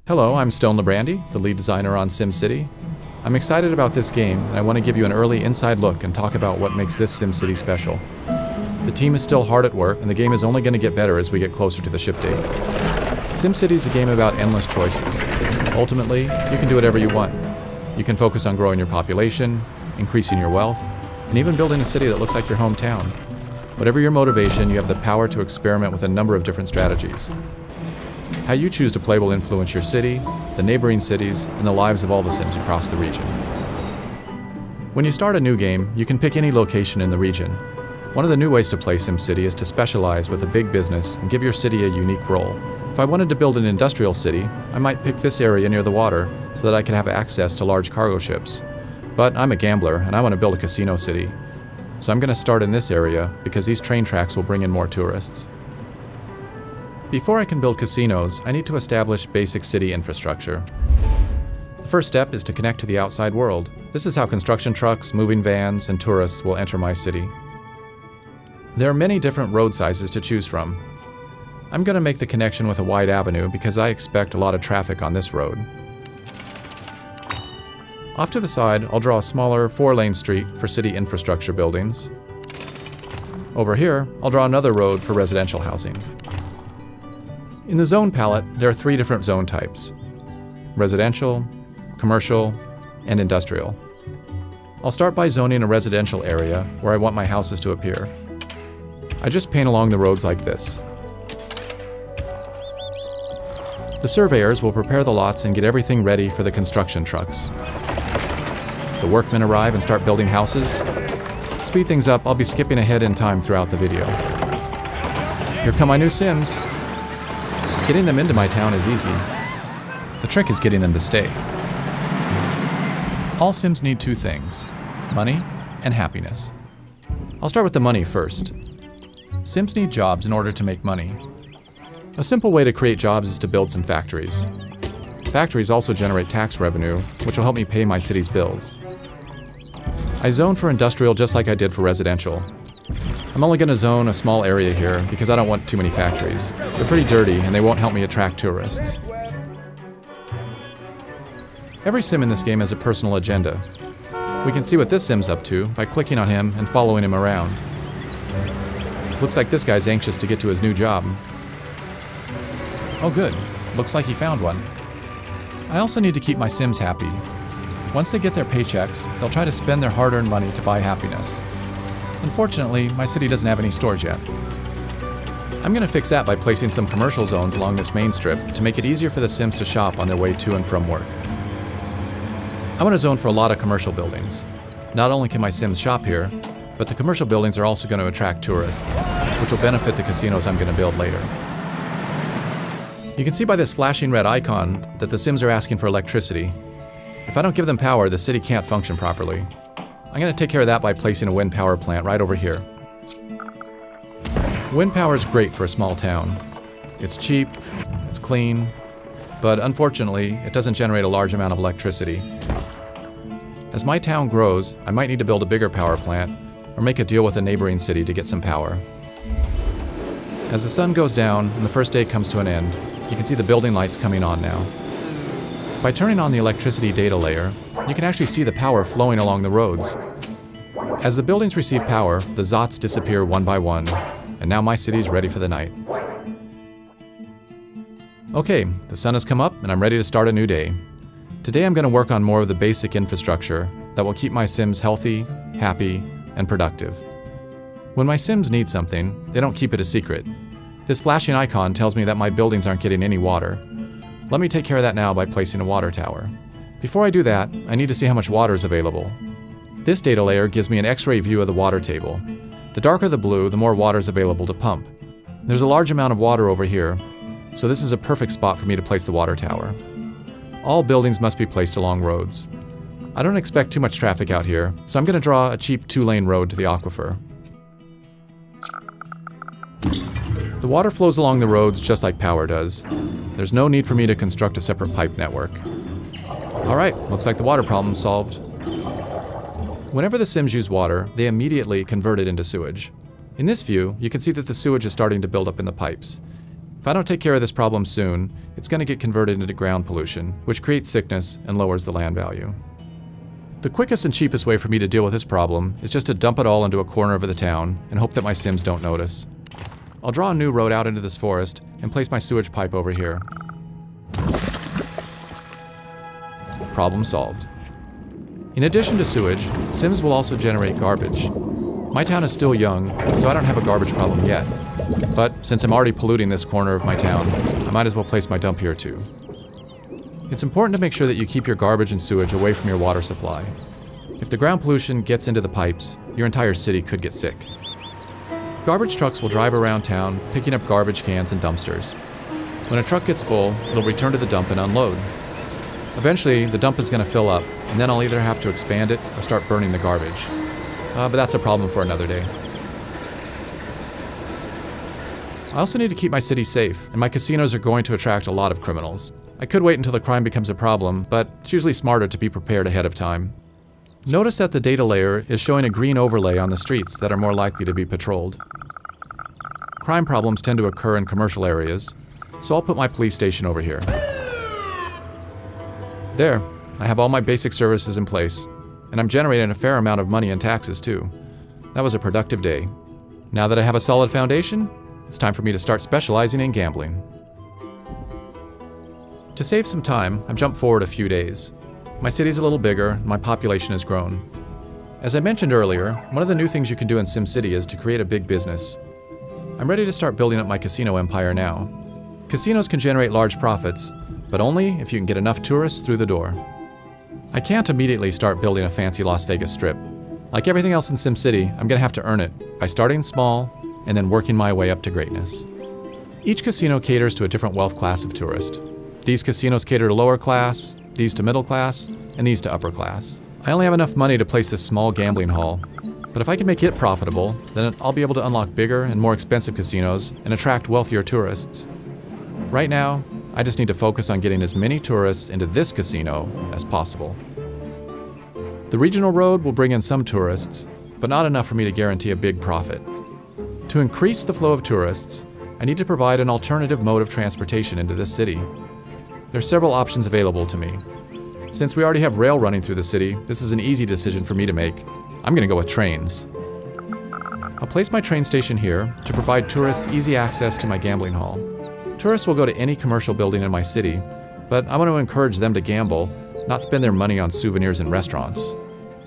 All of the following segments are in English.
Hello, I'm Stone Labrandy, the lead designer on SimCity. I'm excited about this game, and I want to give you an early inside look and talk about what makes this SimCity special. The team is still hard at work, and the game is only going to get better as we get closer to the ship date. SimCity is a game about endless choices. Ultimately, you can do whatever you want. You can focus on growing your population, increasing your wealth, and even building a city that looks like your hometown. Whatever your motivation, you have the power to experiment with a number of different strategies. How you choose to play will influence your city, the neighboring cities, and the lives of all the Sims across the region. When you start a new game, you can pick any location in the region. One of the new ways to play SimCity is to specialize with a big business and give your city a unique role. If I wanted to build an industrial city, I might pick this area near the water so that I can have access to large cargo ships. But I'm a gambler and I want to build a casino city. So I'm going to start in this area because these train tracks will bring in more tourists. Before I can build casinos, I need to establish basic city infrastructure. The first step is to connect to the outside world. This is how construction trucks, moving vans, and tourists will enter my city. There are many different road sizes to choose from. I'm going to make the connection with a wide avenue because I expect a lot of traffic on this road. Off to the side, I'll draw a smaller 4-lane street for city infrastructure buildings. Over here, I'll draw another road for residential housing. In the zone palette, there are 3 different zone types: residential, commercial, and industrial. I'll start by zoning a residential area where I want my houses to appear. I just paint along the roads like this. The surveyors will prepare the lots and get everything ready for the construction trucks. The workmen arrive and start building houses. To speed things up, I'll be skipping ahead in time throughout the video. Here come my new Sims. Getting them into my town is easy. The trick is getting them to stay. All Sims need 2 things: money and happiness. I'll start with the money first. Sims need jobs in order to make money. A simple way to create jobs is to build some factories. Factories also generate tax revenue, which will help me pay my city's bills. I zone for industrial just like I did for residential. I'm only going to zone a small area here because I don't want too many factories. They're pretty dirty and they won't help me attract tourists. Every Sim in this game has a personal agenda. We can see what this Sim's up to by clicking on him and following him around. Looks like this guy's anxious to get to his new job. Oh good, looks like he found one. I also need to keep my Sims happy. Once they get their paychecks, they'll try to spend their hard-earned money to buy happiness. Unfortunately, my city doesn't have any stores yet. I'm going to fix that by placing some commercial zones along this main strip to make it easier for the Sims to shop on their way to and from work. I want to zone for a lot of commercial buildings. Not only can my Sims shop here, but the commercial buildings are also going to attract tourists, which will benefit the casinos I'm going to build later. You can see by this flashing red icon that the Sims are asking for electricity. If I don't give them power, the city can't function properly. I'm going to take care of that by placing a wind power plant right over here. Wind power is great for a small town. It's cheap, it's clean, but unfortunately, it doesn't generate a large amount of electricity. As my town grows, I might need to build a bigger power plant or make a deal with a neighboring city to get some power. As the sun goes down and the first day comes to an end, you can see the building lights coming on now. By turning on the electricity data layer, you can actually see the power flowing along the roads. As the buildings receive power, the Zots disappear one by one, and now my city's ready for the night. Okay, the sun has come up and I'm ready to start a new day. Today I'm going to work on more of the basic infrastructure that will keep my Sims healthy, happy, and productive. When my Sims need something, they don't keep it a secret. This flashing icon tells me that my buildings aren't getting any water. Let me take care of that now by placing a water tower. Before I do that, I need to see how much water is available. This data layer gives me an X-ray view of the water table. The darker the blue, the more water is available to pump. There's a large amount of water over here, so this is a perfect spot for me to place the water tower. All buildings must be placed along roads. I don't expect too much traffic out here, so I'm going to draw a cheap 2-lane road to the aquifer. The water flows along the roads just like power does. There's no need for me to construct a separate pipe network. Alright, looks like the water problem's solved. Whenever the Sims use water, they immediately convert it into sewage. In this view, you can see that the sewage is starting to build up in the pipes. If I don't take care of this problem soon, it's going to get converted into ground pollution, which creates sickness and lowers the land value. The quickest and cheapest way for me to deal with this problem is just to dump it all into a corner of the town and hope that my Sims don't notice. I'll draw a new road out into this forest and place my sewage pipe over here. Problem solved. In addition to sewage, Sims will also generate garbage. My town is still young, so I don't have a garbage problem yet. But since I'm already polluting this corner of my town, I might as well place my dump here too. It's important to make sure that you keep your garbage and sewage away from your water supply. If the ground pollution gets into the pipes, your entire city could get sick. Garbage trucks will drive around town, picking up garbage cans and dumpsters. When a truck gets full, it'll return to the dump and unload. Eventually, the dump is going to fill up, and then I'll either have to expand it or start burning the garbage. But that's a problem for another day. I also need to keep my city safe, and my casinos are going to attract a lot of criminals. I could wait until the crime becomes a problem, but it's usually smarter to be prepared ahead of time. Notice that the data layer is showing a green overlay on the streets that are more likely to be patrolled. Crime problems tend to occur in commercial areas, so I'll put my police station over here. There, I have all my basic services in place, and I'm generating a fair amount of money in taxes too. That was a productive day. Now that I have a solid foundation, it's time for me to start specializing in gambling. To save some time, I've jumped forward a few days. My city's a little bigger, and my population has grown. As I mentioned earlier, one of the new things you can do in SimCity is to create a big business. I'm ready to start building up my casino empire now. Casinos can generate large profits, but only if you can get enough tourists through the door. I can't immediately start building a fancy Las Vegas strip. Like everything else in SimCity, I'm gonna have to earn it by starting small and then working my way up to greatness. Each casino caters to a different wealth class of tourist. These casinos cater to lower class, these to middle class, and these to upper class. I only have enough money to place this small gambling hall, but if I can make it profitable, then I'll be able to unlock bigger and more expensive casinos and attract wealthier tourists. Right now, I just need to focus on getting as many tourists into this casino as possible. The regional road will bring in some tourists, but not enough for me to guarantee a big profit. To increase the flow of tourists, I need to provide an alternative mode of transportation into this city. There are several options available to me. Since we already have rail running through the city, this is an easy decision for me to make. I'm going to go with trains. I'll place my train station here to provide tourists easy access to my gambling hall. Tourists will go to any commercial building in my city, but I want to encourage them to gamble, not spend their money on souvenirs and restaurants.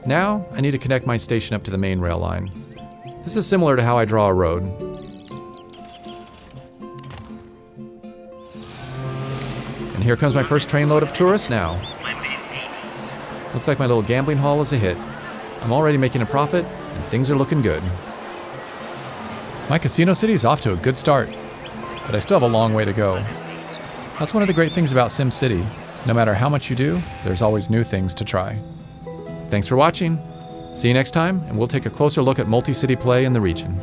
Now, I need to connect my station up to the main rail line. This is similar to how I draw a road. And here comes my first trainload of tourists now. Looks like my little gambling hall is a hit. I'm already making a profit, and things are looking good. My casino city is off to a good start, but I still have a long way to go. That's one of the great things about SimCity. No matter how much you do, there's always new things to try. Thanks for watching. See you next time, and we'll take a closer look at multi-city play in the region.